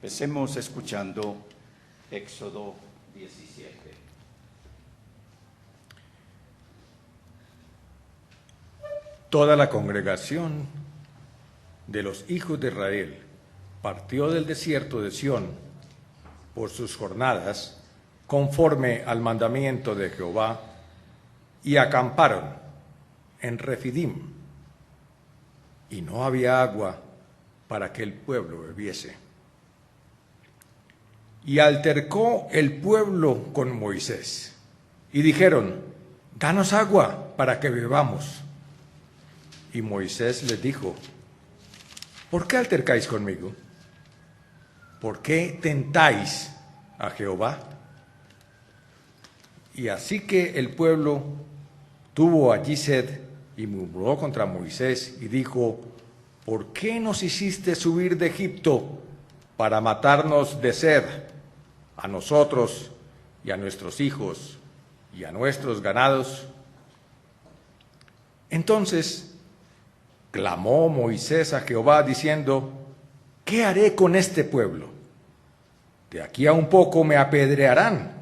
Empecemos escuchando Éxodo 17. Toda la congregación de los hijos de Israel partió del desierto de Sión por sus jornadas, conforme al mandamiento de Jehová, y acamparon en Refidim, y no había agua para que el pueblo bebiese. Y altercó el pueblo con Moisés, y dijeron: danos agua para que bebamos. Y Moisés les dijo: ¿por qué altercáis conmigo? ¿Por qué tentáis a Jehová? Y así que el pueblo tuvo allí sed y murmuró contra Moisés y dijo: ¿por qué nos hiciste subir de Egipto para matarnos de sed, a nosotros y a nuestros hijos y a nuestros ganados? Entonces clamó Moisés a Jehová diciendo: ¿qué haré con este pueblo? De aquí a un poco me apedrearán.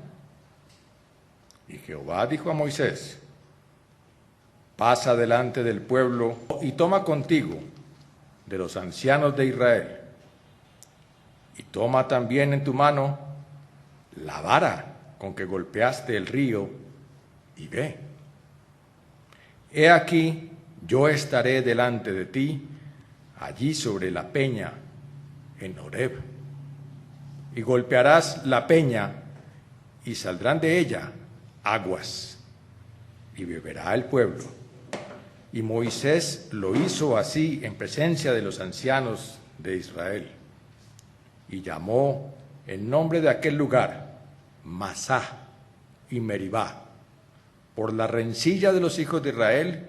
Y Jehová dijo a Moisés: pasa delante del pueblo y toma contigo de los ancianos de Israel, y toma también en tu mano la vara con que golpeaste el río, y ve. He aquí, yo estaré delante de ti, allí sobre la peña, en Horeb, y golpearás la peña, y saldrán de ella aguas, y beberá el pueblo. Y Moisés lo hizo así en presencia de los ancianos de Israel, y llamó el nombre de aquel lugar Masá y Meribá, por la rencilla de los hijos de Israel,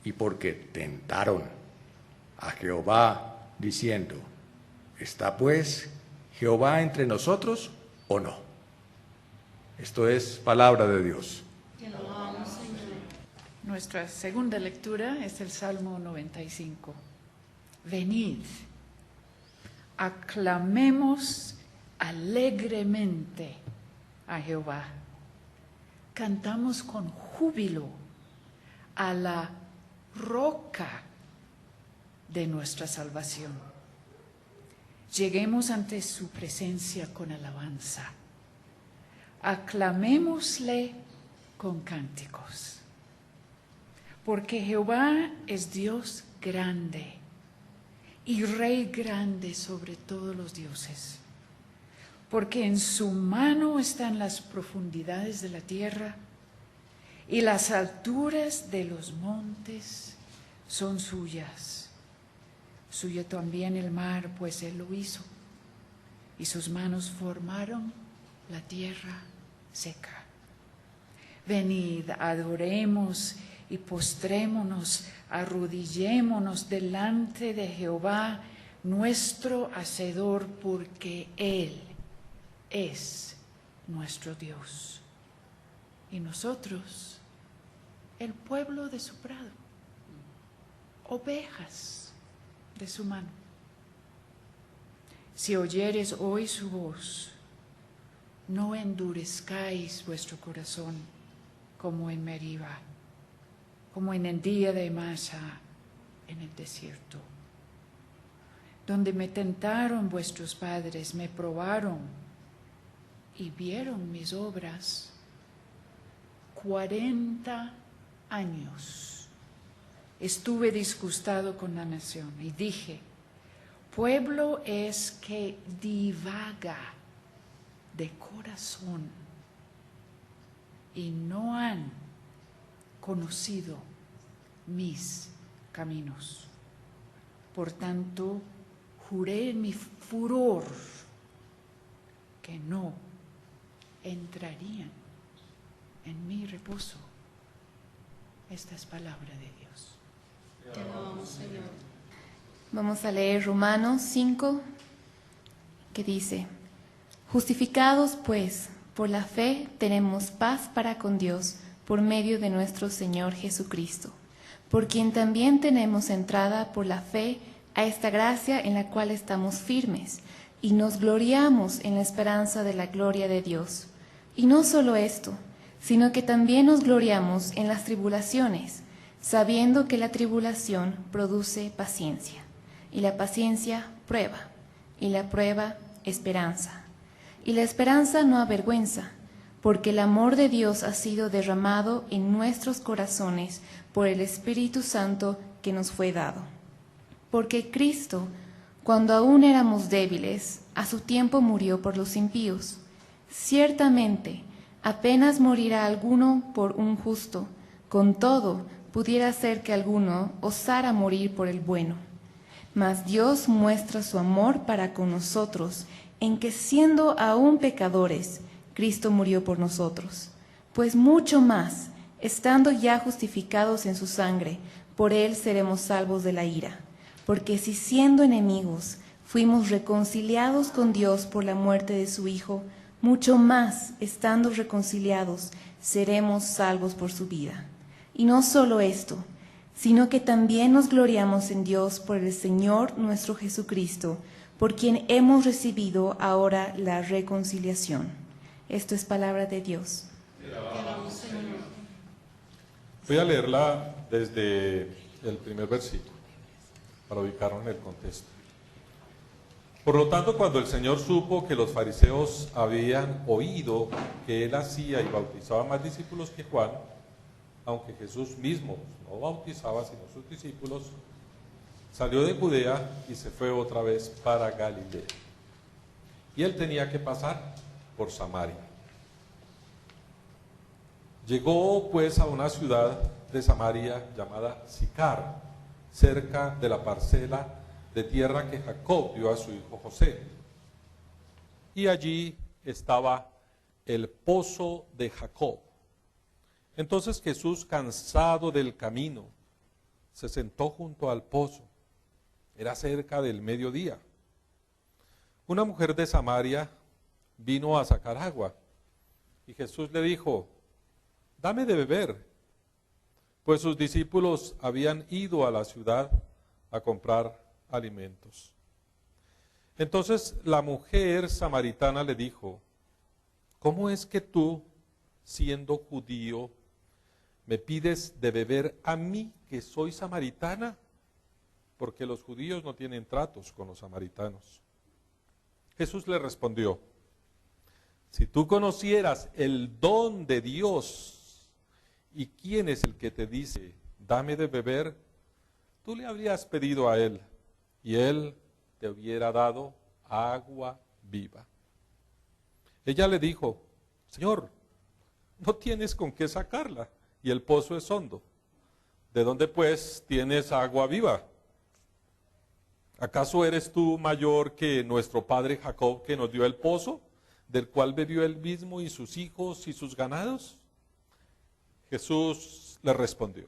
y porque tentaron a Jehová, diciendo: ¿está pues Jehová entre nosotros o no? Esto es palabra de Dios. Nuestra segunda lectura es el Salmo 95. Venid, aclamemos alegremente a Jehová. Cantamos con júbilo a la roca de nuestra salvación. Lleguemos ante su presencia con alabanza. Aclamémosle con cánticos. Porque Jehová es Dios grande y Rey grande sobre todos los dioses. Porque en su mano están las profundidades de la tierra, y las alturas de los montes son suyas. Suyo también el mar, pues él lo hizo, y sus manos formaron la tierra seca. Venid, adoremos y postrémonos, arrodillémonos delante de Jehová, nuestro Hacedor, porque Él es nuestro Dios, y nosotros el pueblo de su prado, ovejas de su mano. Si oyeres hoy su voz, no endurezcáis vuestro corazón como en Meriba, como en el día de Masa en el desierto, donde me tentaron vuestros padres, me probaron y vieron mis obras. 40 años estuve disgustado con la nación y dije: pueblo es que divaga de corazón y no han conocido mis caminos. Por tanto, juré en mi furor que no entrarían en mi reposo. Esta es palabra de Dios. Te amamos, Señor. Vamos a leer Romanos 5, que dice: justificados pues por la fe tenemos paz para con Dios por medio de nuestro Señor Jesucristo, por quien también tenemos entrada por la fe a esta gracia en la cual estamos firmes, y nos gloriamos en la esperanza de la gloria de Dios. Y no solo esto, sino que también nos gloriamos en las tribulaciones, sabiendo que la tribulación produce paciencia, y la paciencia prueba, y la prueba esperanza. Y la esperanza no avergüenza, porque el amor de Dios ha sido derramado en nuestros corazones por el Espíritu Santo que nos fue dado. Porque Cristo, cuando aún éramos débiles, a su tiempo murió por los impíos. Ciertamente, apenas morirá alguno por un justo, con todo, pudiera ser que alguno osara morir por el bueno. Mas Dios muestra su amor para con nosotros, en que siendo aún pecadores, Cristo murió por nosotros. Pues mucho más, estando ya justificados en su sangre, por él seremos salvos de la ira. Porque si siendo enemigos fuimos reconciliados con Dios por la muerte de su Hijo, mucho más, estando reconciliados, seremos salvos por su vida. Y no solo esto, sino que también nos gloriamos en Dios por el Señor nuestro Jesucristo, por quien hemos recibido ahora la reconciliación. Esto es palabra de Dios. Voy a leerla desde el primer versículo, para ubicarlo en el contexto. Por lo tanto, cuando el Señor supo que los fariseos habían oído que él hacía y bautizaba más discípulos que Juan, aunque Jesús mismo no bautizaba sino sus discípulos, salió de Judea y se fue otra vez para Galilea. Y él tenía que pasar por Samaria. Llegó pues a una ciudad de Samaria llamada Sicar, cerca de la parcela de tierra que Jacob dio a su hijo José. Y allí estaba el pozo de Jacob. Entonces Jesús, cansado del camino, se sentó junto al pozo. Era cerca del mediodía. Una mujer de Samaria vino a sacar agua, y Jesús le dijo: dame de beber, pues sus discípulos habían ido a la ciudad a comprar alimentos. Entonces la mujer samaritana le dijo: ¿cómo es que tú, siendo judío, me pides de beber a mí, que soy samaritana? Porque los judíos no tienen tratos con los samaritanos. Jesús le respondió: si tú conocieras el don de Dios y quién es el que te dice, dame de beber, tú le habrías pedido a él, y él te hubiera dado agua viva. Ella le dijo: Señor, no tienes con qué sacarla, y el pozo es hondo. ¿De dónde pues tienes agua viva? ¿Acaso eres tú mayor que nuestro padre Jacob, que nos dio el pozo, del cual bebió él mismo y sus hijos y sus ganados? Jesús le respondió: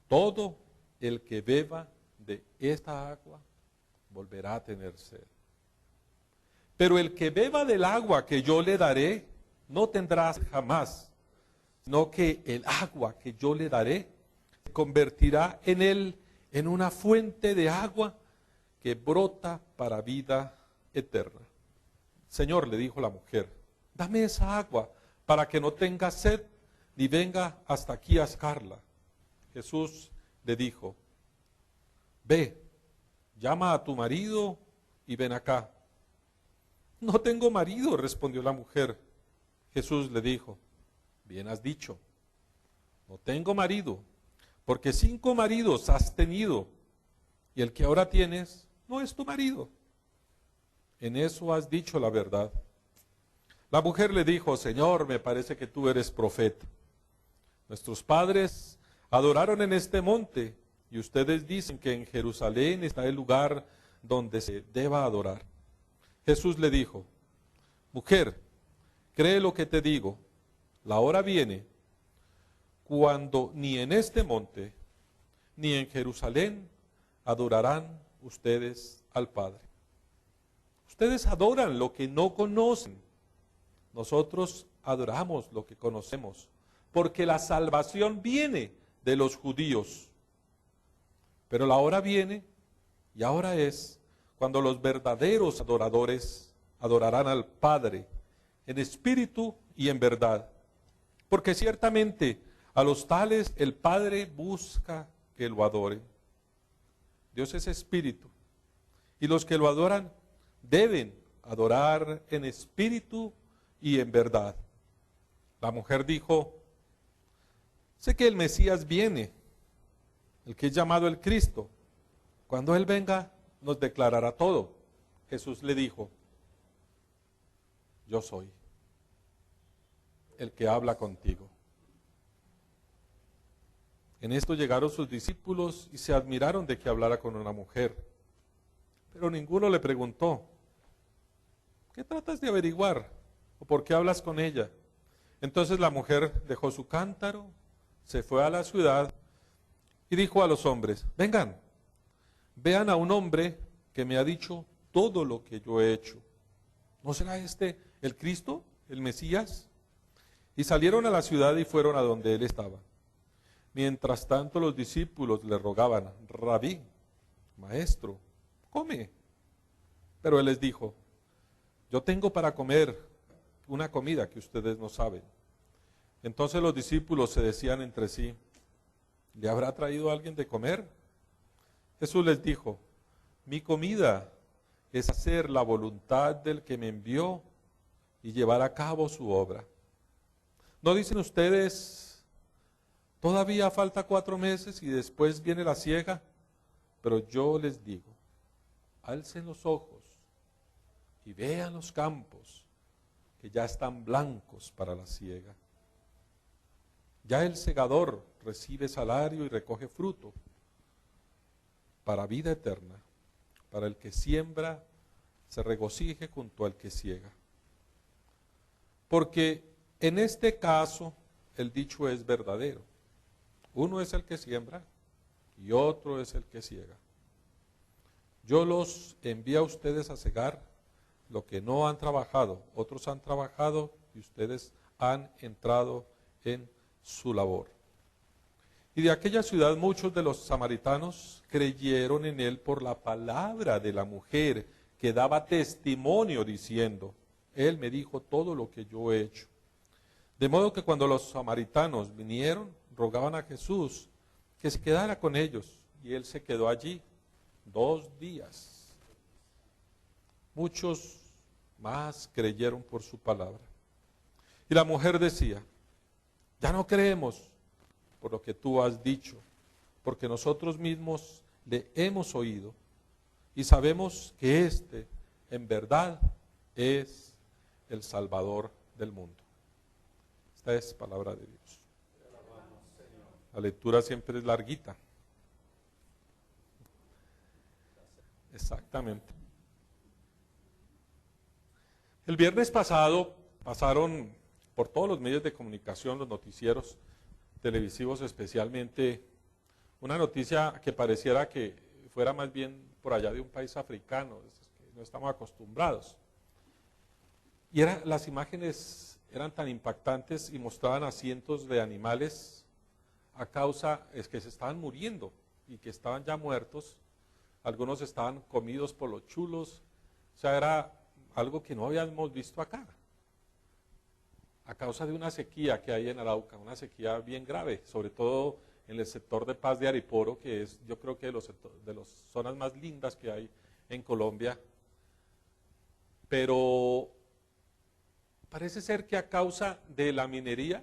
todo el que beba de esta agua volverá a tener sed. Pero el que beba del agua que yo le daré, no tendrá jamás, sino que el agua que yo le daré se convertirá en él en una fuente de agua que brota para vida eterna. Señor, le dijo la mujer, dame esa agua para que no tenga sed ni venga hasta aquí a sacarla. Jesús le dijo: ve, llama a tu marido y ven acá. No tengo marido, respondió la mujer. Jesús le dijo: bien has dicho, no tengo marido, porque 5 maridos has tenido, y el que ahora tienes no es tu marido. En eso has dicho la verdad. La mujer le dijo: Señor, me parece que tú eres profeta. Nuestros padres adoraron en este monte, y ustedes dicen que en Jerusalén está el lugar donde se deba adorar. Jesús le dijo: mujer, cree lo que te digo, la hora viene cuando ni en este monte ni en Jerusalén adorarán ustedes al Padre. Ustedes adoran lo que no conocen. Nosotros adoramos lo que conocemos, porque la salvación viene de los judíos. Pero la hora viene, y ahora es, cuando los verdaderos adoradores adorarán al Padre en espíritu y en verdad. Porque ciertamente a los tales el Padre busca que lo adoren. Dios es espíritu, y los que lo adoran deben adorar en espíritu y en verdad. La mujer dijo: sé que el Mesías viene, el que es llamado el Cristo. Cuando Él venga, nos declarará todo. Jesús le dijo: yo soy el que habla contigo. En esto llegaron sus discípulos y se admiraron de que hablara con una mujer. Pero ninguno le preguntó: ¿qué tratas de averiguar? ¿O por qué hablas con ella? Entonces la mujer dejó su cántaro, se fue a la ciudad y dijo a los hombres: vengan, vean a un hombre que me ha dicho todo lo que yo he hecho. ¿No será este el Cristo, el Mesías? Y salieron a la ciudad y fueron a donde él estaba. Mientras tanto los discípulos le rogaban: Rabí, maestro, come. Pero él les dijo: yo tengo para comer una comida que ustedes no saben. Entonces los discípulos se decían entre sí: ¿le habrá traído alguien de comer? Jesús les dijo: mi comida es hacer la voluntad del que me envió y llevar a cabo su obra. ¿No dicen ustedes: todavía falta 4 meses y después viene la siega? Pero yo les digo: alcen los ojos y vean los campos, que ya están blancos para la siega. Ya el segador recibe salario y recoge fruto para vida eterna, para el que siembra se regocije junto al que siega. Porque en este caso el dicho es verdadero: uno es el que siembra y otro es el que siega. Yo los envío a ustedes a segar lo que no han trabajado, otros han trabajado y ustedes han entrado en su labor. Y de aquella ciudad muchos de los samaritanos creyeron en él por la palabra de la mujer, que daba testimonio diciendo: él me dijo todo lo que yo he hecho. De modo que cuando los samaritanos vinieron, rogaban a Jesús que se quedara con ellos, y él se quedó allí 2 días. Muchos más creyeron por su palabra. Y la mujer decía: ya no creemos por lo que tú has dicho, porque nosotros mismos le hemos oído y sabemos que este en verdad es el Salvador del mundo. Esta es palabra de Dios. La lectura siempre es larguita. Exactamente. El viernes pasado pasaron por todos los medios de comunicación, los noticieros televisivos especialmente, una noticia que pareciera que fuera más bien por allá de un país africano, que no estamos acostumbrados. Y las imágenes eran tan impactantes y mostraban a cientos de animales a causa es que se estaban muriendo y que estaban ya muertos. Algunos estaban comidos por los chulos. O sea, era algo que no habíamos visto acá, a causa de una sequía que hay en Arauca, una sequía bien grave, sobre todo en el sector de Paz de Ariporo, que es, yo creo que de las zonas más lindas que hay en Colombia. Pero parece ser que a causa de la minería,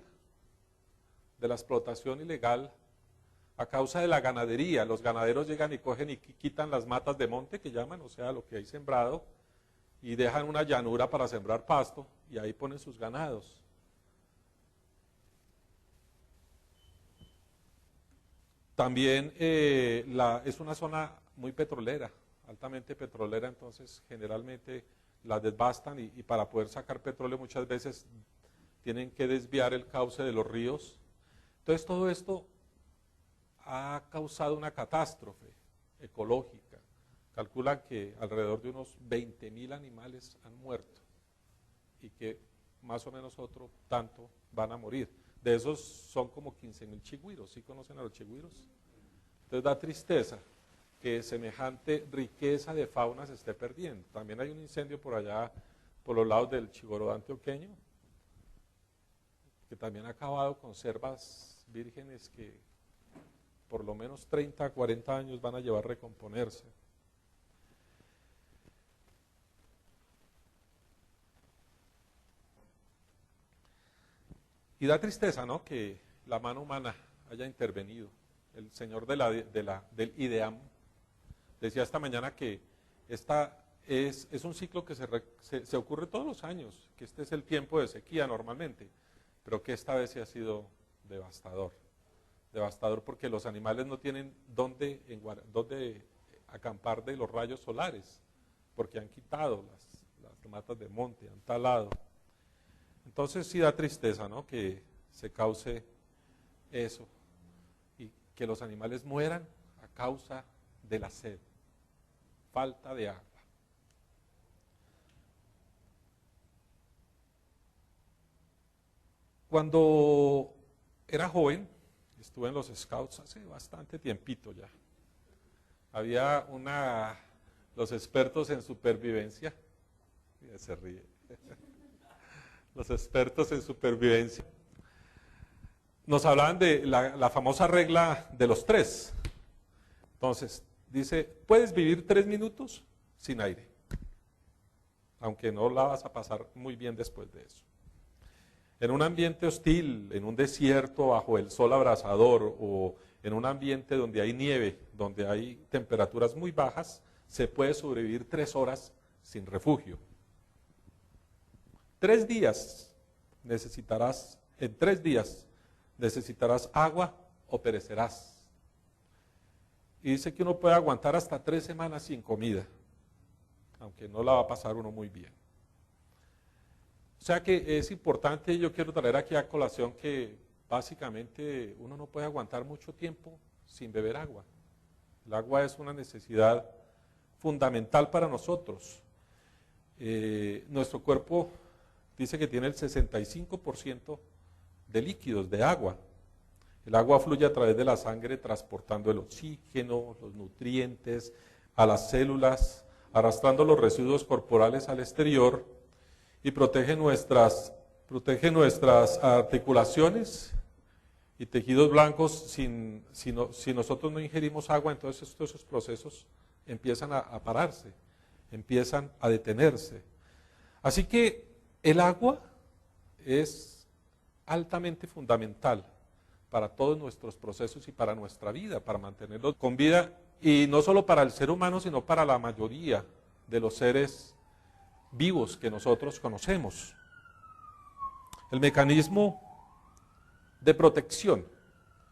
de la explotación ilegal, a causa de la ganadería, los ganaderos llegan y cogen y quitan las matas de monte, que llaman, o sea, lo que hay sembrado, y dejan una llanura para sembrar pasto, y ahí ponen sus ganados. También es una zona muy petrolera, altamente petrolera, entonces generalmente la desbastan y para poder sacar petróleo muchas veces tienen que desviar el cauce de los ríos. Entonces todo esto ha causado una catástrofe ecológica. Calculan que alrededor de unos 20.000 animales han muerto y que más o menos otro tanto van a morir. De esos son como 15.000 chigüiros. ¿Sí conocen a los chigüiros? Entonces da tristeza que semejante riqueza de fauna se esté perdiendo. También hay un incendio por allá, por los lados del Chigorodó antioqueño, que también ha acabado con selvas vírgenes que por lo menos 30 a 40 años van a llevar a recomponerse. Y da tristeza, ¿no?, que la mano humana haya intervenido. El señor del IDEAM decía esta mañana que es un ciclo que se ocurre todos los años, que este es el tiempo de sequía normalmente, pero que esta vez sí ha sido devastador. Devastador porque los animales no tienen dónde acampar de los rayos solares, porque han quitado las matas de monte, han talado. Entonces sí da tristeza, ¿no?, que se cause eso y que los animales mueran a causa de la sed, falta de agua. Cuando era joven, estuve en los Scouts hace bastante tiempito ya. Había los expertos en supervivencia, ya se ríe, los expertos en supervivencia, nos hablaban de la famosa regla de los 3. Entonces, dice, puedes vivir 3 minutos sin aire, aunque no la vas a pasar muy bien después de eso. En un ambiente hostil, en un desierto bajo el sol abrasador o en un ambiente donde hay nieve, donde hay temperaturas muy bajas, se puede sobrevivir 3 horas sin refugio. 3 días necesitarás, en 3 días necesitarás agua o perecerás. Y dice que uno puede aguantar hasta 3 semanas sin comida, aunque no la va a pasar uno muy bien. O sea que es importante, yo quiero traer aquí a colación que básicamente uno no puede aguantar mucho tiempo sin beber agua. El agua es una necesidad fundamental para nosotros. Nuestro cuerpo dice que tiene el 65% de líquidos, de agua. El agua fluye a través de la sangre transportando el oxígeno, los nutrientes a las células, arrastrando los residuos corporales al exterior y protege nuestras articulaciones y tejidos blancos. Si nosotros no ingerimos agua, entonces todos esos procesos empiezan a pararse, empiezan a detenerse. Así que el agua es altamente fundamental para todos nuestros procesos y para nuestra vida, para mantenerlos con vida, y no solo para el ser humano, sino para la mayoría de los seres vivos que nosotros conocemos. El mecanismo de protección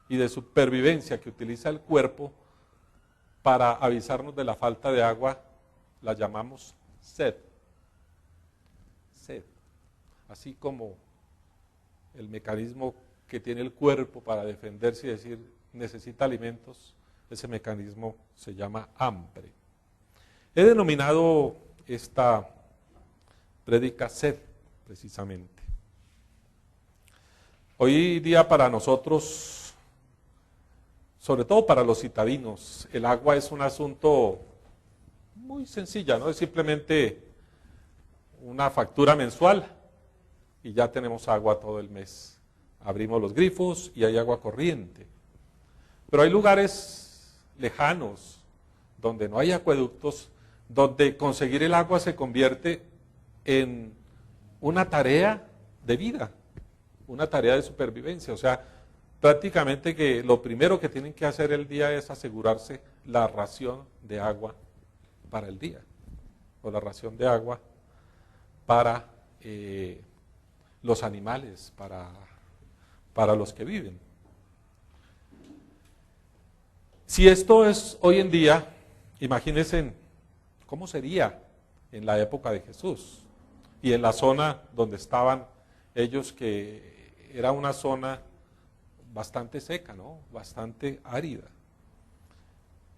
y de supervivencia que utiliza el cuerpo para avisarnos de la falta de agua la llamamos sed. Sed. Así como el mecanismo que tiene el cuerpo para defenderse y decir necesita alimentos, ese mecanismo se llama hambre. He denominado esta prédica sed, precisamente. Hoy día para nosotros, sobre todo para los citadinos, el agua es un asunto muy sencilla, ¿no? Es simplemente una factura mensual y ya tenemos agua todo el mes. Abrimos los grifos y hay agua corriente. Pero hay lugares lejanos donde no hay acueductos, donde conseguir el agua se convierte en una tarea de vida, una tarea de supervivencia. O sea, prácticamente que lo primero que tienen que hacer el día es asegurarse la ración de agua para el día, o la ración de agua para los animales, para los que viven. Si esto es hoy en día, imagínense cómo sería en la época de Jesús y en la zona donde estaban ellos, que era una zona bastante seca, ¿no? Bastante árida.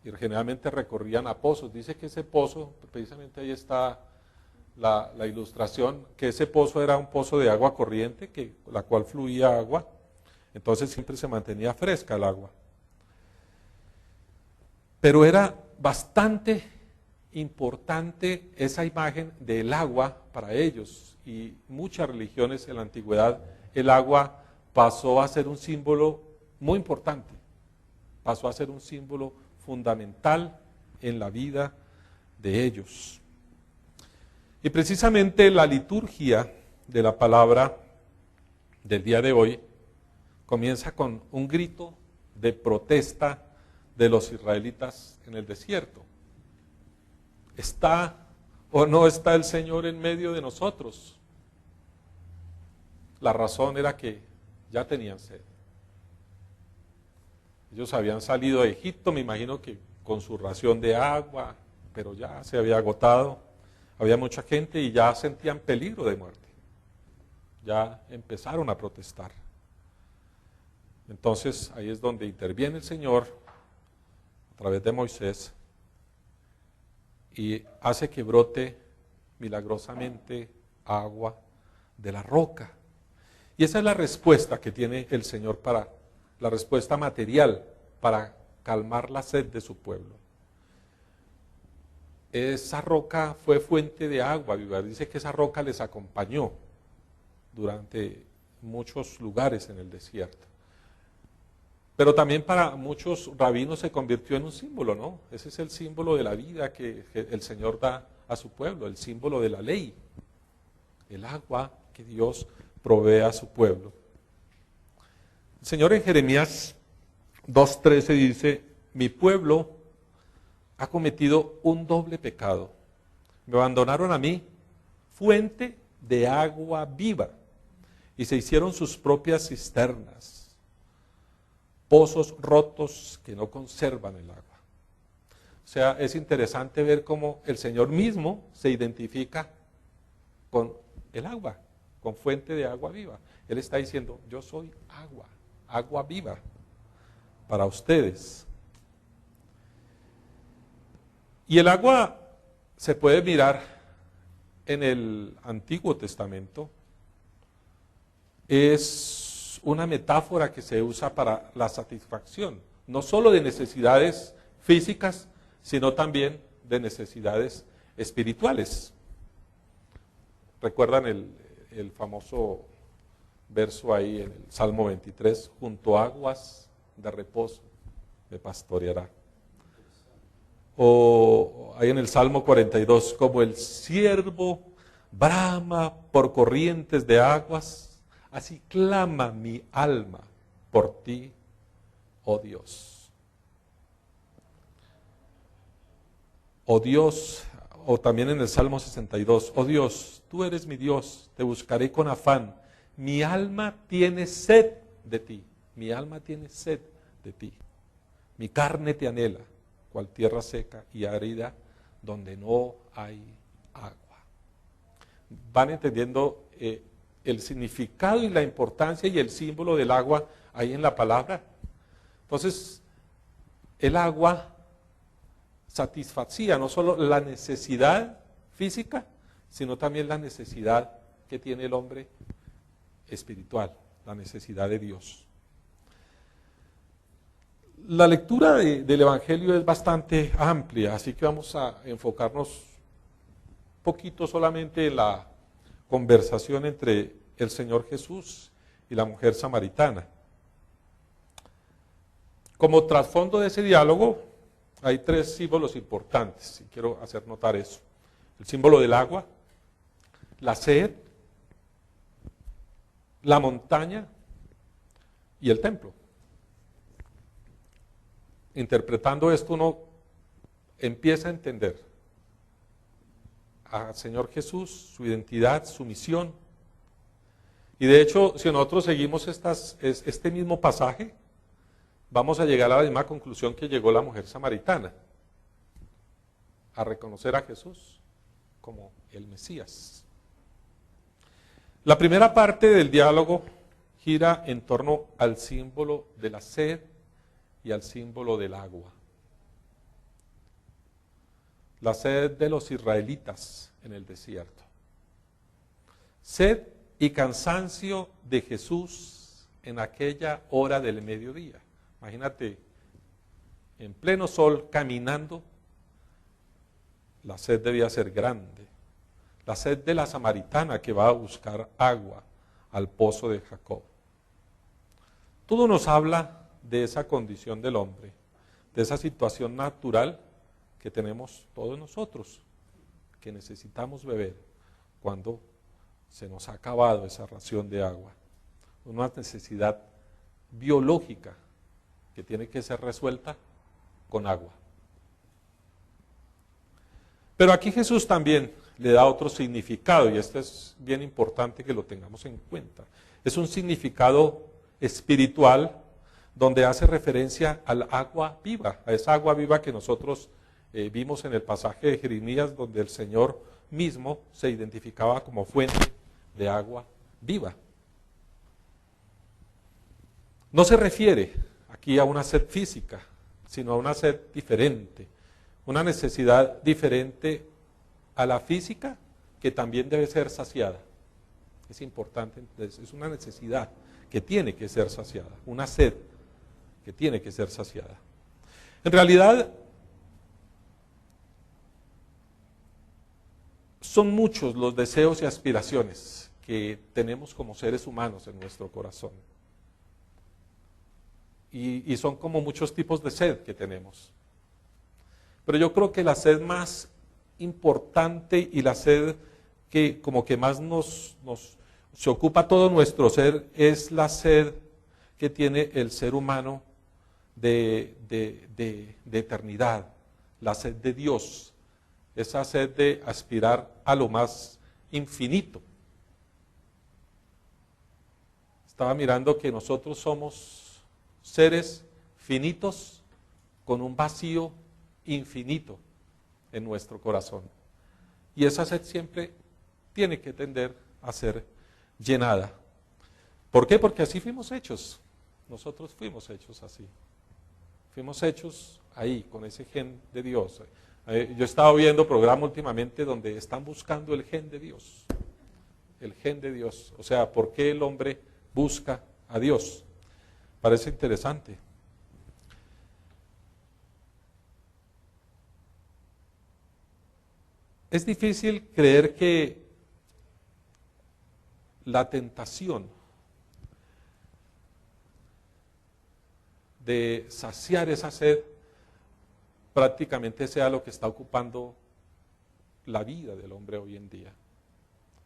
Y generalmente recorrían a pozos. Dice que ese pozo, precisamente ahí está la ilustración, que ese pozo era un pozo de agua corriente, la cual fluía agua, entonces siempre se mantenía fresca el agua. Pero era bastante importante esa imagen del agua para ellos, y muchas religiones en la antigüedad el agua pasó a ser un símbolo muy importante, pasó a ser un símbolo fundamental en la vida de ellos. Y precisamente la liturgia de la palabra del día de hoy comienza con un grito de protesta de los israelitas en el desierto. ¿Está o no está el Señor en medio de nosotros? La razón era que ya tenían sed. Ellos habían salido de Egipto, me imagino que con su ración de agua, pero ya se había agotado. Había mucha gente y ya sentían peligro de muerte. Ya empezaron a protestar. Entonces ahí es donde interviene el Señor a través de Moisés y hace que brote milagrosamente agua de la roca. Y esa es la respuesta que tiene el Señor, la respuesta material para calmar la sed de su pueblo. Esa roca fue fuente de agua viva. Dice que esa roca les acompañó durante muchos lugares en el desierto. Pero también para muchos rabinos se convirtió en un símbolo, ¿no? Ese es el símbolo de la vida que el Señor da a su pueblo, el símbolo de la ley, el agua que Dios provee a su pueblo. El Señor en Jeremías 2:13 dice: mi pueblo ha cometido un doble pecado. Me abandonaron a mí, fuente de agua viva, y se hicieron sus propias cisternas, pozos rotos que no conservan el agua. O sea, es interesante ver cómo el Señor mismo se identifica con el agua, con fuente de agua viva. Él está diciendo: yo soy agua, agua viva para ustedes. Y el agua se puede mirar en el Antiguo Testamento. Es una metáfora que se usa para la satisfacción, no solo de necesidades físicas, sino también de necesidades espirituales. ¿Recuerdan el famoso verso ahí en el Salmo 23? Junto a aguas de reposo me pastoreará. O ahí en el Salmo 42, como el ciervo brama por corrientes de aguas, así clama mi alma por ti, oh Dios. Oh Dios, o también en el Salmo 62, oh Dios, tú eres mi Dios, te buscaré con afán. Mi alma tiene sed de ti, mi alma tiene sed de ti. Mi carne te anhela, cual tierra seca y árida, donde no hay agua. Van entendiendo el significado y la importancia y el símbolo del agua ahí en la palabra. Entonces, el agua satisfacía no solo la necesidad física, sino también la necesidad que tiene el hombre espiritual, la necesidad de Dios. La lectura del Evangelio es bastante amplia, así que vamos a enfocarnos un poquito solamente en la conversación entre el Señor Jesús y la mujer samaritana. Como trasfondo de ese diálogo hay tres símbolos importantes, y quiero hacer notar eso. El símbolo del agua, la sed, la montaña y el templo. Interpretando esto, uno empieza a entender al Señor Jesús, su identidad, su misión. Y de hecho, si nosotros seguimos este mismo pasaje, vamos a llegar a la misma conclusión que llegó la mujer samaritana, a reconocer a Jesús como el Mesías. La primera parte del diálogo gira en torno al símbolo de la sed y al símbolo del agua. La sed de los israelitas en el desierto. Sed y cansancio de Jesús en aquella hora del mediodía. Imagínate en pleno sol, caminando, la sed debía ser grande. La sed de la samaritana que va a buscar agua al pozo de Jacob. Todo nos habla de esa condición del hombre, de esa situación natural que tenemos todos nosotros, que necesitamos beber cuando se nos ha acabado esa ración de agua. Una necesidad biológica que tiene que ser resuelta con agua. Pero aquí Jesús también le da otro significado, y esto es bien importante que lo tengamos en cuenta. Es un significado espiritual donde hace referencia al agua viva, a esa agua viva que nosotros vimos en el pasaje de Jeremías, donde el Señor mismo se identificaba como fuente de agua viva. No se refiere aquí a una sed física, sino a una sed diferente, una necesidad diferente a la física que también debe ser saciada. Es importante, es una necesidad que tiene que ser saciada, una sed que tiene que ser saciada. En realidad, son muchos los deseos y aspiraciones que tenemos como seres humanos en nuestro corazón. Y son como muchos tipos de sed que tenemos. Pero yo creo que la sed más importante y la sed que como que más se ocupa todo nuestro ser es la sed que tiene el ser humano de eternidad, la sed de Dios, esa sed de aspirar a lo más infinito. Estaba mirando que nosotros somos seres finitos con un vacío infinito en nuestro corazón. Y esa sed siempre tiene que tender a ser llenada. ¿Por qué? Porque así fuimos hechos. Nosotros fuimos hechos así. Fuimos hechos ahí, con ese gen de Dios. Yo he estado viendo programas últimamente donde están buscando el gen de Dios. El gen de Dios. O sea, ¿por qué el hombre busca a Dios? Parece interesante. Es difícil creer que la tentación de saciar esa sed prácticamente sea lo que está ocupando la vida del hombre hoy en día.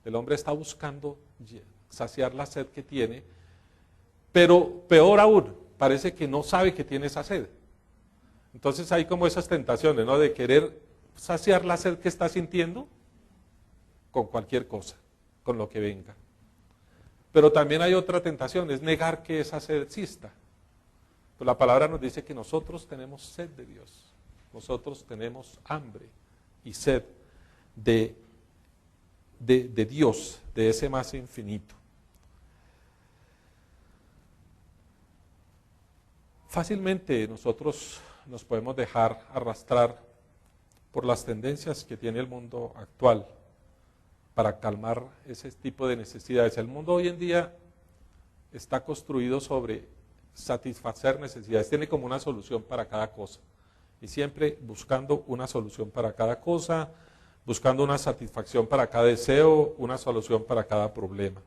El hombre está buscando saciar la sed que tiene, pero peor aún, parece que no sabe que tiene esa sed. Entonces hay como esas tentaciones, ¿no? De querer saciar la sed que está sintiendo con cualquier cosa, con lo que venga. Pero también hay otra tentación, es negar que esa sed exista. Pues la palabra nos dice que nosotros tenemos sed de Dios, nosotros tenemos hambre y sed de Dios, de ese más infinito. Fácilmente nosotros nos podemos dejar arrastrar por las tendencias que tiene el mundo actual para calmar ese tipo de necesidades. El mundo hoy en día está construido sobre satisfacer necesidades, tiene como una solución para cada cosa y siempre buscando una solución para cada cosa, buscando una satisfacción para cada deseo, una solución para cada problema.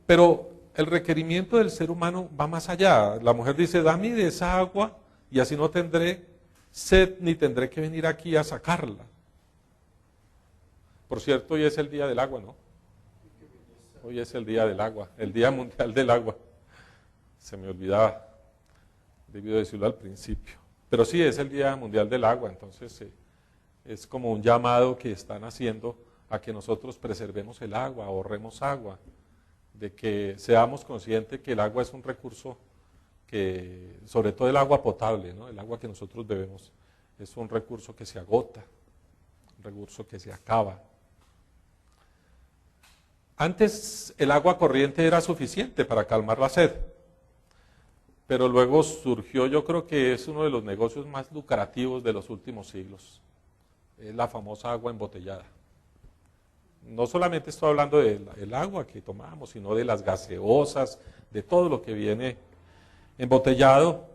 Pero el requerimiento del ser humano va más allá. La mujer dice, dame de esa agua y así no tendré sed ni tendré que venir aquí a sacarla. Por cierto, hoy es el día del agua, ¿no? Hoy es el día del agua, el Día Mundial del Agua. Se me olvidaba, debido decirlo al principio. Pero sí, es el Día Mundial del Agua, entonces es como un llamado que están haciendo a que nosotros preservemos el agua, ahorremos agua, de que seamos conscientes que el agua es un recurso que, sobre todo el agua potable, ¿no? El agua que nosotros bebemos, es un recurso que se agota, un recurso que se acaba. Antes el agua corriente era suficiente para calmar la sed, pero luego surgió, yo creo que es uno de los negocios más lucrativos de los últimos siglos, es la famosa agua embotellada. No solamente estoy hablando del agua que tomamos, sino de las gaseosas, de todo lo que viene embotellado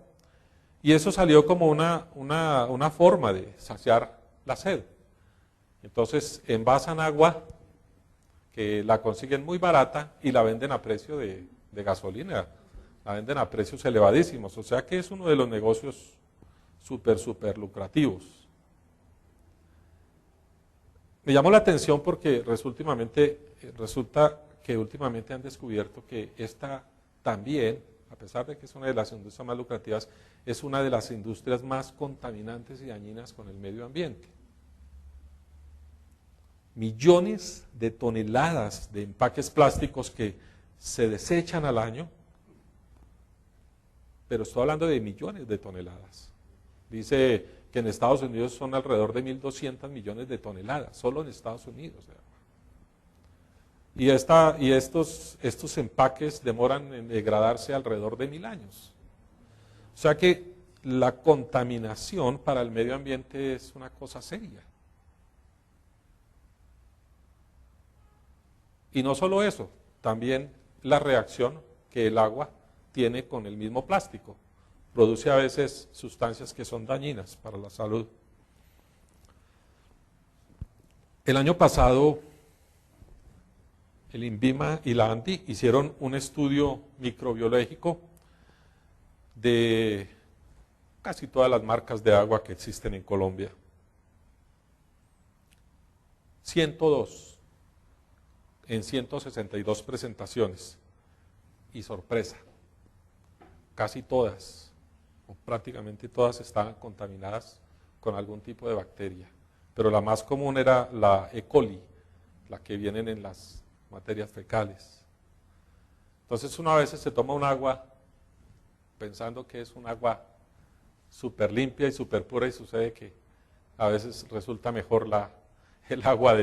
Y eso salió como una forma de saciar la sed. Entonces envasan agua que la consiguen muy barata y la venden a precio de gasolina. La venden a precios elevadísimos. O sea que es uno de los negocios súper lucrativos. Me llamó la atención porque resulta que últimamente han descubierto que esta también, a pesar de que es una de las industrias más lucrativas, es una de las industrias más contaminantes y dañinas con el medio ambiente. Millones de toneladas de empaques plásticos que se desechan al año, pero estoy hablando de millones de toneladas. Dice que en Estados Unidos son alrededor de 1.200 millones de toneladas, solo en Estados Unidos. Y estos empaques demoran en degradarse alrededor de 1000 años. O sea que la contaminación para el medio ambiente es una cosa seria. Y no solo eso, también la reacción que el agua tiene con el mismo plástico. Produce a veces sustancias que son dañinas para la salud. El año pasado, el INVIMA y la ANDI hicieron un estudio microbiológico de casi todas las marcas de agua que existen en Colombia. 102 en 162 presentaciones. Y sorpresa, casi todas, o prácticamente todas, estaban contaminadas con algún tipo de bacteria. Pero la más común era la E. coli, la que vienen en las materias fecales. Entonces uno a veces se toma un agua pensando que es un agua súper limpia y súper pura, y sucede que a veces resulta mejor el agua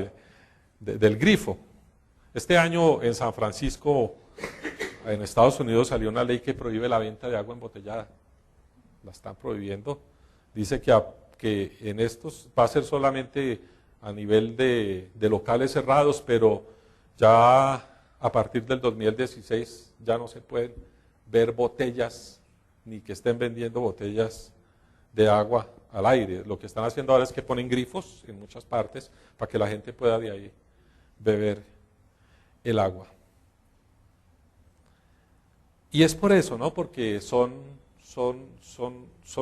del grifo. Este año en San Francisco, en Estados Unidos, salió una ley que prohíbe la venta de agua embotellada. La están prohibiendo. Dice que en estos va a ser solamente a nivel de locales cerrados, pero ya a partir del 2016 ya no se pueden ver botellas, ni que estén vendiendo botellas de agua al aire. Lo que están haciendo ahora es que ponen grifos en muchas partes para que la gente pueda de ahí beber el agua. Y es por eso, ¿no? Porque son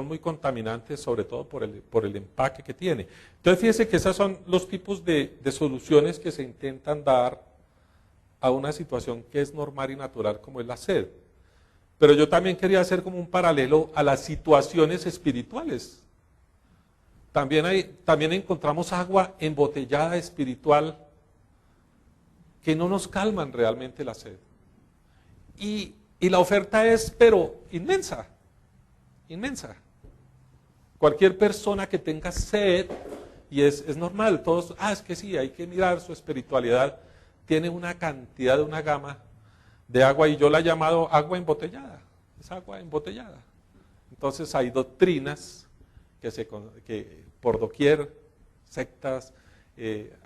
muy contaminantes, sobre todo por el empaque que tiene. Entonces fíjense que esos son los tipos de soluciones que se intentan dar a una situación que es normal y natural como es la sed. Pero yo también quería hacer como un paralelo a las situaciones espirituales. También encontramos agua embotellada espiritual que no nos calman realmente la sed. Y la oferta es, pero inmensa, inmensa. Cualquier persona que tenga sed, y es normal, todos, es que sí, hay que mirar su espiritualidad, tiene una cantidad, una gama de agua, y yo la he llamado agua embotellada, es agua embotellada. Entonces hay doctrinas que por doquier, sectas,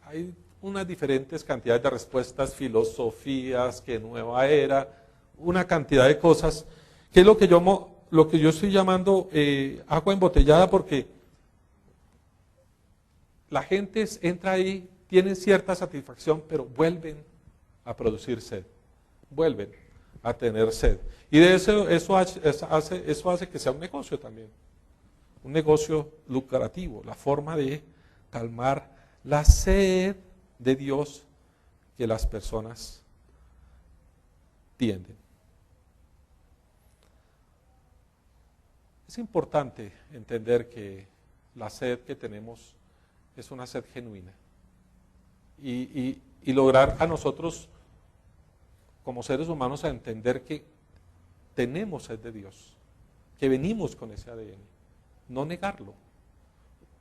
hay unas diferentes cantidades de respuestas, filosofías, que nueva era, una cantidad de cosas, que es lo que yo estoy llamando agua embotellada, porque la gente entra ahí, tienen cierta satisfacción, pero vuelven a producir sed, vuelven a tener sed. Y de eso hace que sea un negocio también, un negocio lucrativo, la forma de calmar la sed de Dios que las personas tienden. Es importante entender que la sed que tenemos es una sed genuina y lograr a nosotros como seres humanos a entender que tenemos sed de Dios, que venimos con ese ADN, no negarlo,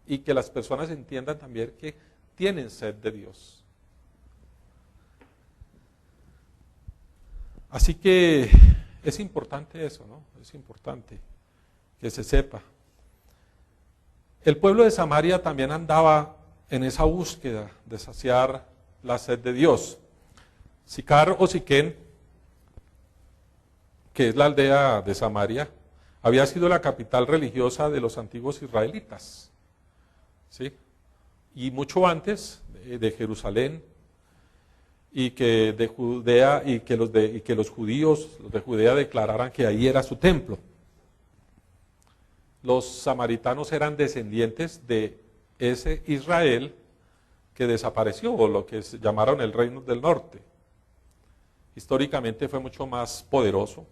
y que las personas entiendan también que tienen sed de Dios. Así que es importante eso, ¿no? Es importante que se sepa. El pueblo de Samaria también andaba en esa búsqueda de saciar la sed de Dios. Sicar o Siquén, que es la aldea de Samaria, había sido la capital religiosa de los antiguos israelitas, ¿sí? Y mucho antes de Jerusalén, y que de Judea, y que los judíos, los de Judea, declararan que ahí era su templo. Los samaritanos eran descendientes de ese Israel que desapareció, o lo que se llamaron el Reino del Norte. Históricamente fue mucho más poderoso,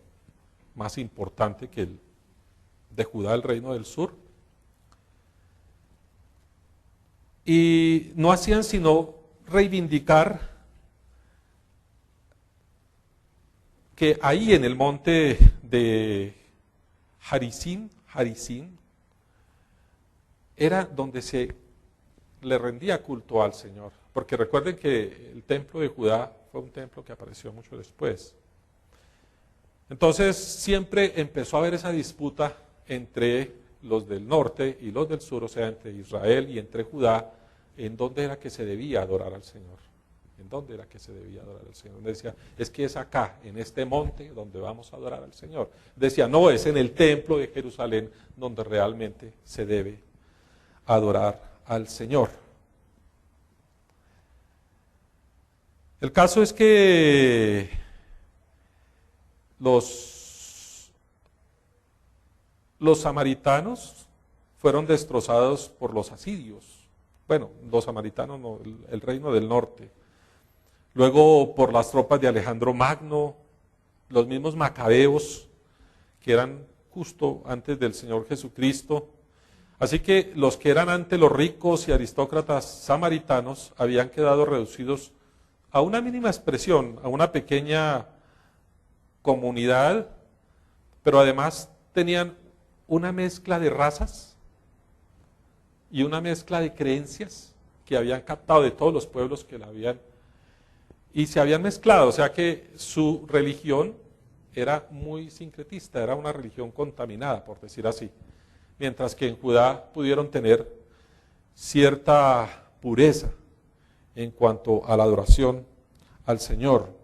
más importante que el de Judá, el Reino del Sur. Y no hacían sino reivindicar que ahí en el monte de Gerizim era donde se le rendía culto al Señor. Porque recuerden que el templo de Judá fue un templo que apareció mucho después. Entonces siempre empezó a haber esa disputa entre los del norte y los del sur, o sea, entre Israel y entre Judá, en dónde era que se debía adorar al Señor. ¿En dónde era que se debía adorar al Señor? Decía, es que es acá, en este monte, donde vamos a adorar al Señor. Decía, no, es en el templo de Jerusalén donde realmente se debe adorar al Señor. El caso es que los samaritanos fueron destrozados por los asirios. Bueno, los samaritanos no, el reino del norte. Luego por las tropas de Alejandro Magno, los mismos macabeos, que eran justo antes del Señor Jesucristo. Así que los que eran antes los ricos y aristócratas samaritanos habían quedado reducidos a una mínima expresión, a una pequeña comunidad, pero además tenían una mezcla de razas y una mezcla de creencias que habían captado de todos los pueblos que la habían, y se habían mezclado, o sea que su religión era muy sincretista, era una religión contaminada, por decir así, mientras que en Judá pudieron tener cierta pureza en cuanto a la adoración al Señor.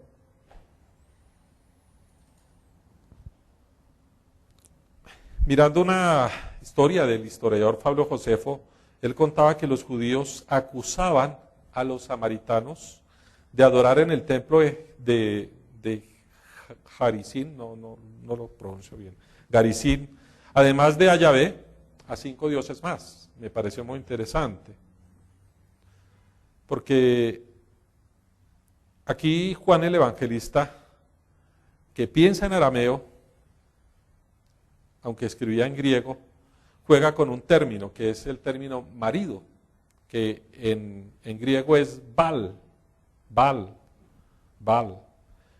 Mirando una historia del historiador Pablo Josefo, él contaba que los judíos acusaban a los samaritanos de adorar en el templo de Gerizim, no lo pronuncio bien, Gerizim, además de a Yahvé, a 5 dioses más. Me pareció muy interesante. Porque aquí Juan el Evangelista, que piensa en arameo, aunque escribía en griego, juega con un término, que es el término marido, que en griego es Baal,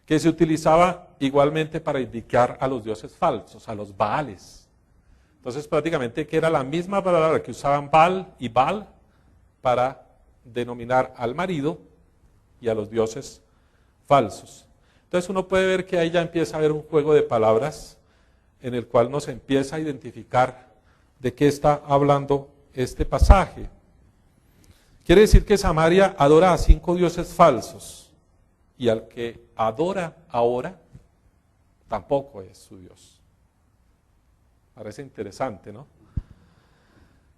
que se utilizaba igualmente para indicar a los dioses falsos, a los Baales. Entonces prácticamente que era la misma palabra que usaban Baal y Baal para denominar al marido y a los dioses falsos. Entonces uno puede ver que ahí ya empieza a haber un juego de palabras en el cual nos empieza a identificar de qué está hablando este pasaje. Quiere decir que Samaria adora a 5 dioses falsos, y al que adora ahora tampoco es su Dios. Parece interesante, ¿no?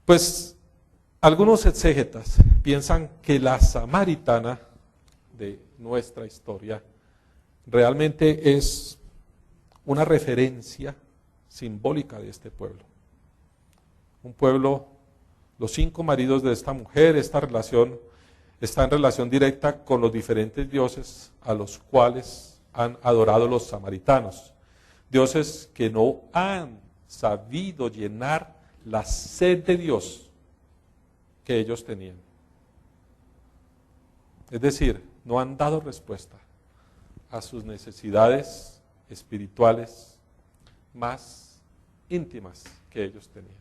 Pues algunos exégetas piensan que la samaritana de nuestra historia realmente es una referencia simbólica de este pueblo. Un pueblo, los 5 maridos de esta mujer, esta relación está en relación directa con los diferentes dioses a los cuales han adorado los samaritanos. Dioses que no han sabido llenar la sed de Dios que ellos tenían. Es decir, no han dado respuesta a sus necesidades espirituales más íntimas que ellos tenían.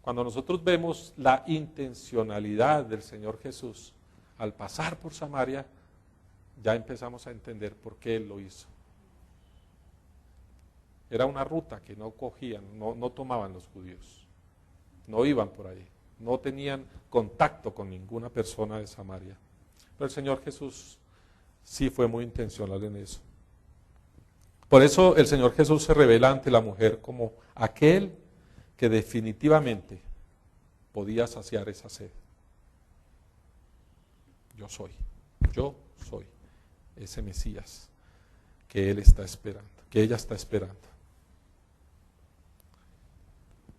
Cuando nosotros vemos la intencionalidad del Señor Jesús al pasar por Samaria, ya empezamos a entender por qué Él lo hizo. Era una ruta que no cogían, no tomaban los judíos, no iban por ahí, no tenían contacto con ninguna persona de Samaria. Pero el Señor Jesús sí fue muy intencional en eso. Por eso el Señor Jesús se revela ante la mujer como aquel que definitivamente podía saciar esa sed. Yo soy ese Mesías que él está esperando, que ella está esperando.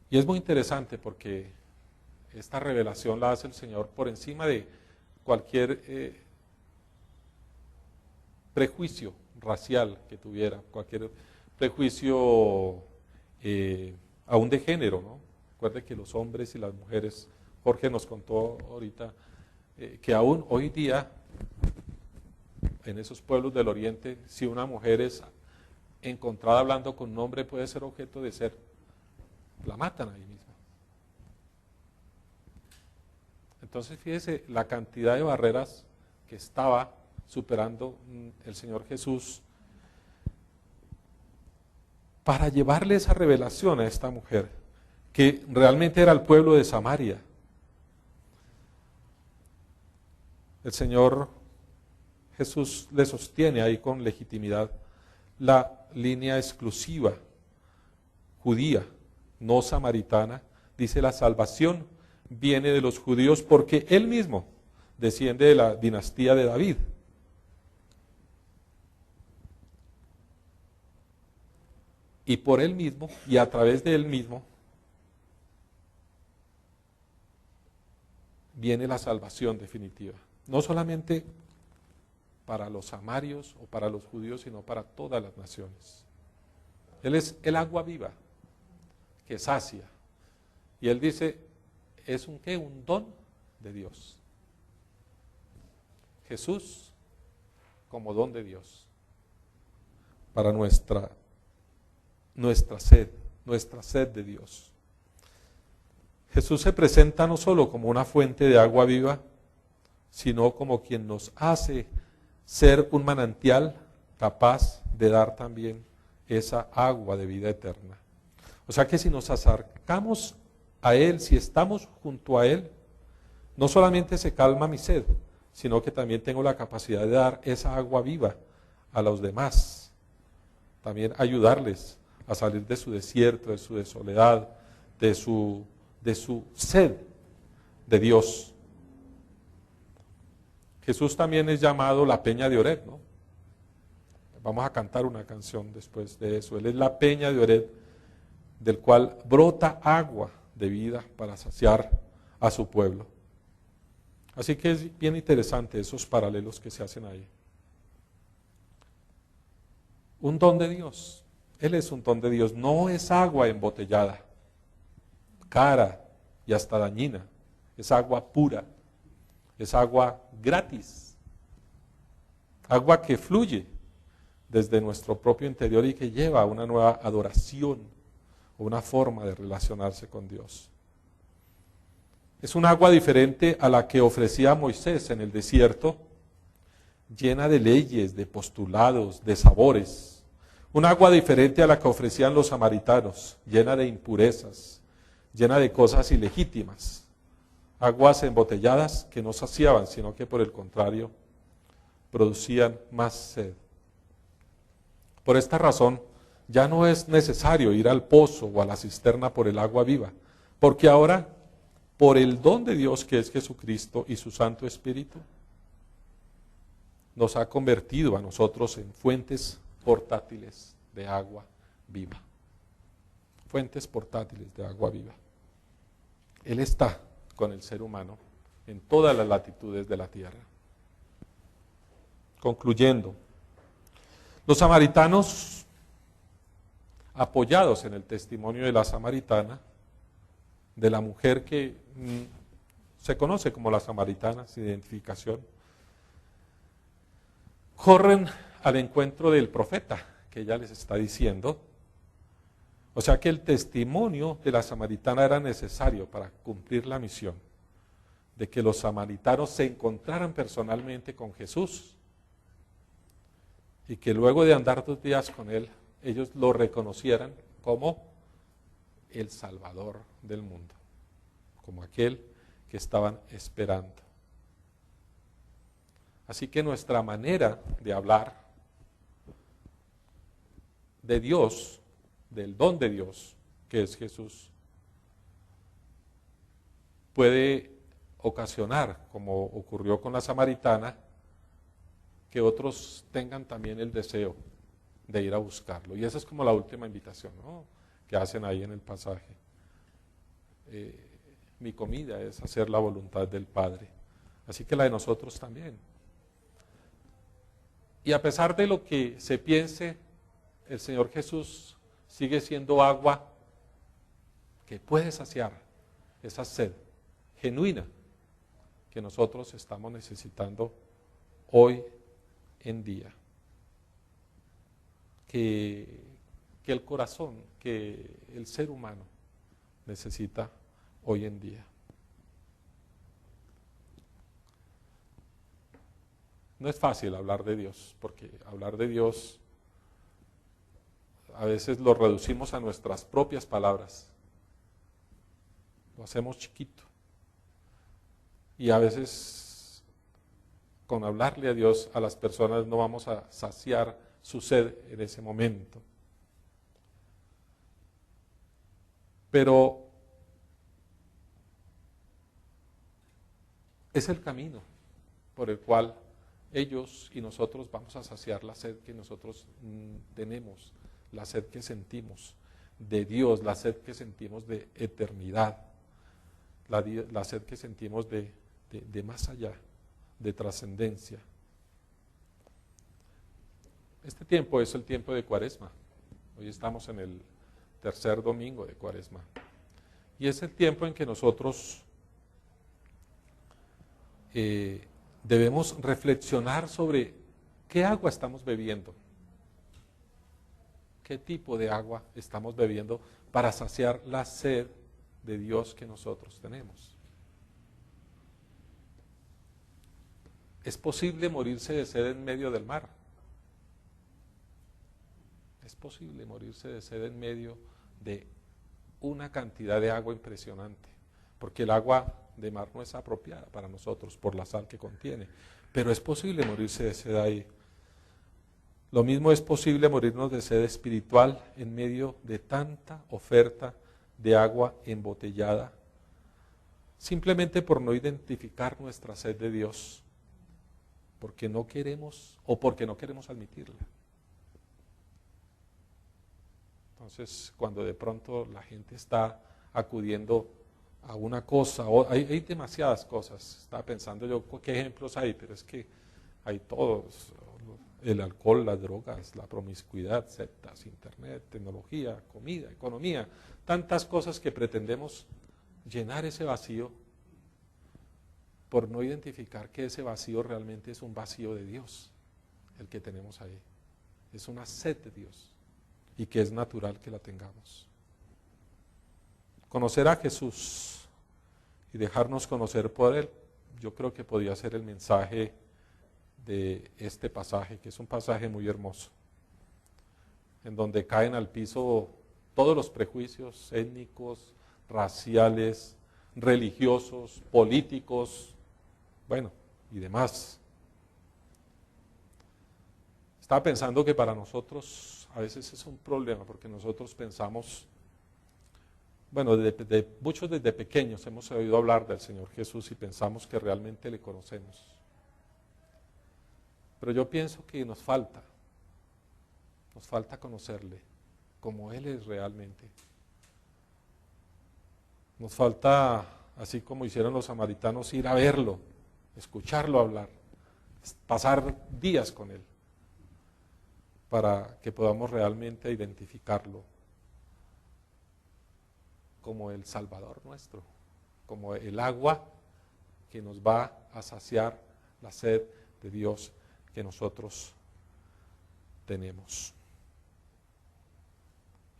Y es muy interesante porque esta revelación la hace el Señor por encima de cualquier prejuicio racial que tuviera, cualquier prejuicio aún de género, ¿no? Recuerde que los hombres y las mujeres, Jorge nos contó ahorita, que aún hoy día, en esos pueblos del oriente, si una mujer es encontrada hablando con un hombre, puede ser objeto de ser, la matan ahí mismo. Entonces fíjese la cantidad de barreras que estaba superando el Señor Jesús para llevarle esa revelación a esta mujer, que realmente era el pueblo de Samaria. El Señor Jesús le sostiene ahí con legitimidad la línea exclusiva judía, no samaritana. Dice: la salvación viene de los judíos porque él mismo desciende de la dinastía de David. Y por él mismo y a través de él mismo viene la salvación definitiva. No solamente para los samarios o para los judíos, sino para todas las naciones. Él es el agua viva que sacia. Y él dice, ¿es un qué? Un don de Dios. Jesús como don de Dios para nuestra sed de Dios. Jesús se presenta no solo como una fuente de agua viva, sino como quien nos hace ser un manantial capaz de dar también esa agua de vida eterna. O sea que si nos acercamos a Él, si estamos junto a Él, no solamente se calma mi sed, sino que también tengo la capacidad de dar esa agua viva a los demás. También ayudarles a salir de su desierto, de su soledad, de su sed de Dios. Jesús también es llamado la peña de Oreb, ¿no? Vamos a cantar una canción después de eso. Él es la peña de Oreb, del cual brota agua de vida para saciar a su pueblo. Así que es bien interesante esos paralelos que se hacen ahí. Un don de Dios. Él es un don de Dios. No es agua embotellada, cara y hasta dañina. Es agua pura. Es agua gratis. Agua que fluye desde nuestro propio interior y que lleva a una nueva adoración, una forma de relacionarse con Dios. Es un agua diferente a la que ofrecía Moisés en el desierto, llena de leyes, de postulados, de sabores. Un agua diferente a la que ofrecían los samaritanos, llena de impurezas, llena de cosas ilegítimas. Aguas embotelladas que no saciaban, sino que por el contrario, producían más sed. Por esta razón, ya no es necesario ir al pozo o a la cisterna por el agua viva, porque ahora, por el don de Dios que es Jesucristo y su Santo Espíritu, nos ha convertido a nosotros en fuentes portátiles de agua viva. Fuentes portátiles de agua viva. Él está con el ser humano en todas las latitudes de la tierra. Concluyendo, los samaritanos, apoyados en el testimonio de la samaritana, de la mujer que se conoce como la samaritana, sin identificación, corren al encuentro del profeta que ella les está diciendo. O sea que el testimonio de la samaritana era necesario para cumplir la misión de que los samaritanos se encontraran personalmente con Jesús y que luego de andar 2 días con él, ellos lo reconocieran como el Salvador del mundo, como aquel que estaban esperando. Así que nuestra manera de hablar de Dios, del don de Dios, que es Jesús, puede ocasionar, como ocurrió con la samaritana, que otros tengan también el deseo de ir a buscarlo. Y esa es como la última invitación, ¿no?, que hacen ahí en el pasaje. Mi comida es hacer la voluntad del Padre, así que la de nosotros también. Y a pesar de lo que se piense, el Señor Jesús sigue siendo agua que puede saciar esa sed genuina que nosotros estamos necesitando hoy en día. Que el corazón, que el ser humano necesita hoy en día. No es fácil hablar de Dios, porque hablar de Dios a veces lo reducimos a nuestras propias palabras. Lo hacemos chiquito. Y a veces con hablarle a Dios a las personas no vamos a saciar su sed en ese momento. Pero es el camino por el cual ellos y nosotros vamos a saciar la sed que nosotros tenemos, la sed que sentimos de Dios, la sed que sentimos de eternidad, la sed que sentimos de más allá, de trascendencia. Este tiempo es el tiempo de Cuaresma. Hoy estamos en el tercer domingo de Cuaresma. Y es el tiempo en que nosotros debemos reflexionar sobre qué agua estamos bebiendo, qué tipo de agua estamos bebiendo para saciar la sed de Dios que nosotros tenemos. ¿Es posible morirse de sed en medio del mar? Es posible morirse de sed en medio de una cantidad de agua impresionante, porque el agua de mar no es apropiada para nosotros por la sal que contiene, pero es posible morirse de sed ahí. Lo mismo es posible morirnos de sed espiritual en medio de tanta oferta de agua embotellada, simplemente por no identificar nuestra sed de Dios, porque no queremos o porque no queremos admitirla. Entonces, cuando de pronto la gente está acudiendo a una cosa, o hay demasiadas cosas, estaba pensando yo qué ejemplos hay, pero es que hay todos: el alcohol, las drogas, la promiscuidad, sectas, internet, tecnología, comida, economía, tantas cosas que pretendemos llenar ese vacío por no identificar que ese vacío realmente es un vacío de Dios, el que tenemos ahí. Es una sed de Dios y que es natural que la tengamos. Conocer a Jesús y dejarnos conocer por Él, yo creo que podría ser el mensaje de este pasaje, que es un pasaje muy hermoso, en donde caen al piso todos los prejuicios étnicos, raciales, religiosos, políticos, bueno, y demás. Estaba pensando que para nosotros a veces es un problema, porque nosotros pensamos, bueno, muchos desde pequeños hemos oído hablar del Señor Jesús y pensamos que realmente le conocemos. Pero yo pienso que nos falta conocerle como Él es realmente. Nos falta, así como hicieron los samaritanos, ir a verlo, escucharlo hablar, pasar días con Él, para que podamos realmente identificarlo como el Salvador nuestro, como el agua que nos va a saciar la sed de Dios que nosotros tenemos.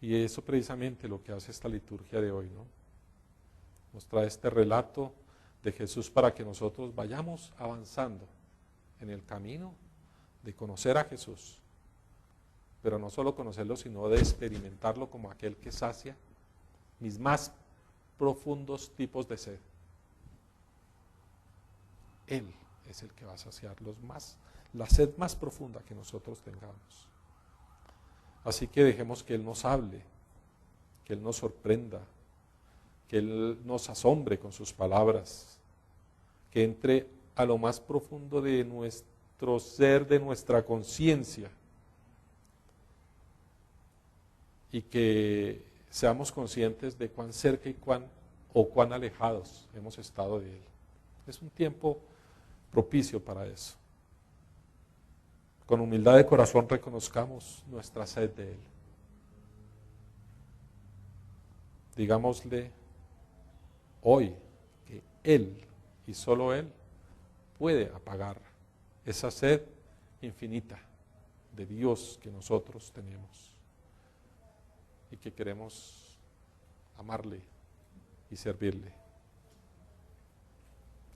Y eso precisamente lo que hace esta liturgia de hoy, ¿no? Nos trae este relato de Jesús para que nosotros vayamos avanzando en el camino de conocer a Jesús, pero no solo conocerlo, sino de experimentarlo como aquel que sacia mis más profundos tipos de sed. Él es el que va a saciar la sed más profunda que nosotros tengamos. Así que dejemos que Él nos hable, que Él nos sorprenda, que Él nos asombre con sus palabras, que entre a lo más profundo de nuestro ser, de nuestra conciencia, y que seamos conscientes de cuán cerca y cuán alejados hemos estado de Él. Es un tiempo propicio para eso. Con humildad de corazón reconozcamos nuestra sed de Él. Digámosle hoy que Él y solo Él puede apagar esa sed infinita de Dios que nosotros tenemos y que queremos amarle y servirle.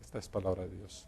Esta es palabra de Dios.